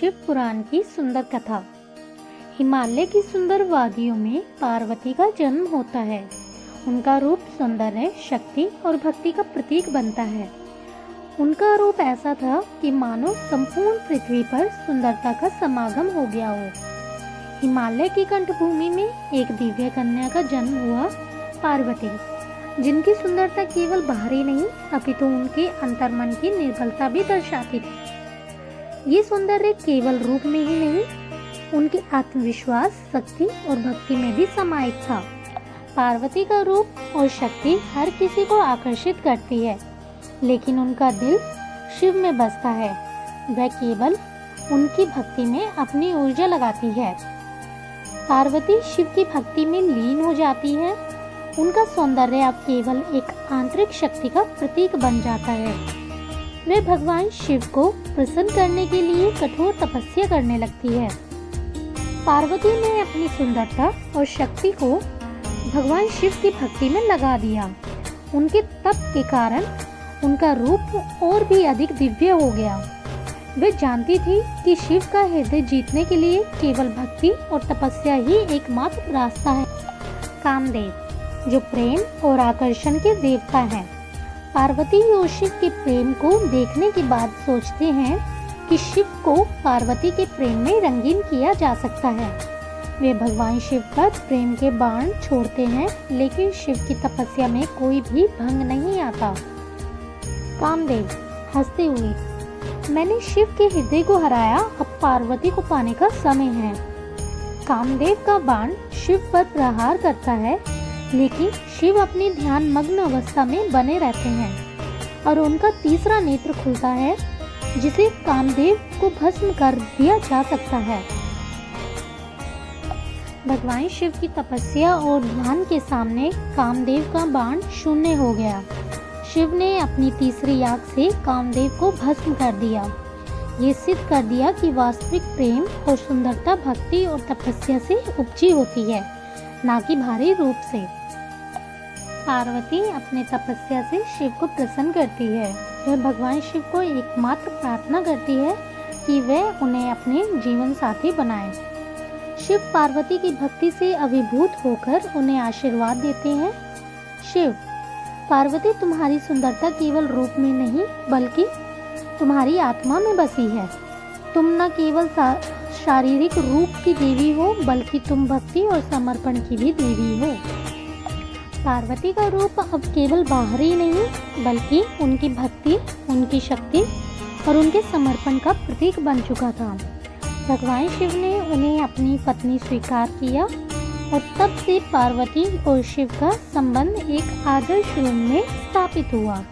शिव पुराण की सुंदर कथा। हिमालय की सुंदर वादियों में पार्वती का जन्म होता है। उनका रूप सौंदर्य, शक्ति और भक्ति का प्रतीक बनता है। उनका रूप ऐसा था कि मानो संपूर्ण पृथ्वी पर सुंदरता का समागम हो गया हो। हिमालय की कंठभूमि में एक दिव्य कन्या का जन्म हुआ, पार्वती, जिनकी सुंदरता केवल बाहरी नहीं अपितु उनके अंतर्मन की निर्बलता भी दर्शाती थी। ये सौंदर्य केवल रूप में ही नहीं, उनके आत्मविश्वास, शक्ति और भक्ति में भी समाहित था। पार्वती का रूप और शक्ति हर किसी को आकर्षित करती है, लेकिन उनका दिल शिव में बसता है। वह केवल उनकी भक्ति में अपनी ऊर्जा लगाती है। पार्वती शिव की भक्ति में लीन हो जाती है। उनका सौंदर्य अब केवल एक आंतरिक शक्ति का प्रतीक बन जाता है। वे भगवान शिव को प्रसन्न करने के लिए कठोर तपस्या करने लगती है। पार्वती ने अपनी सुंदरता और शक्ति को भगवान शिव की भक्ति में लगा दिया। उनके तप के कारण उनका रूप और भी अधिक दिव्य हो गया। वे जानती थी कि शिव का हृदय जीतने के लिए केवल भक्ति और तपस्या ही एकमात्र रास्ता है। कामदेव, जो प्रेम और आकर्षण के देवता हैं, पार्वती और शिव के प्रेम को देखने के बाद सोचते हैं कि शिव को पार्वती के प्रेम में रंगीन किया जा सकता है। वे भगवान शिव पर प्रेम के बाण छोड़ते हैं, लेकिन शिव की तपस्या में कोई भी भंग नहीं आता। कामदेव हंसते हुए, मैंने शिव के हृदय को हराया, अब पार्वती को पाने का समय है। कामदेव का बाण शिव पर प्रहार करता है, लेकिन शिव अपनी ध्यान मग्न अवस्था में बने रहते हैं और उनका तीसरा नेत्र खुलता है, जिसे कामदेव को भस्म कर दिया जा सकता है। भगवान शिव की तपस्या और ध्यान के सामने कामदेव का बाण शून्य हो गया। शिव ने अपनी तीसरी आग से कामदेव को भस्म कर दिया। ये सिद्ध कर दिया कि वास्तविक प्रेम और सुंदरता भक्ति और तपस्या से उपजी होती है, ना कि भारी रूप से। पार्वती अपने तपस्या से शिव को प्रसन्न करती है। वह भगवान शिव को एकमात्र प्रार्थना करती है कि वह उन्हें अपने जीवन साथी बनाए। शिव पार्वती की भक्ति से अभिभूत होकर उन्हें आशीर्वाद देते हैं। शिव, पार्वती तुम्हारी सुंदरता केवल रूप में नहीं बल्कि तुम्हारी आत्मा में बसी है। तुम न केवल शारीरिक रूप की देवी हो, बल्कि तुम भक्ति और समर्पण की भी देवी हो। पार्वती का रूप अब केवल बाहरी नहीं बल्कि उनकी भक्ति, उनकी शक्ति और उनके समर्पण का प्रतीक बन चुका था। भगवान शिव ने उन्हें अपनी पत्नी स्वीकार किया और तब से पार्वती और शिव का संबंध एक आदर्श रूप में स्थापित हुआ।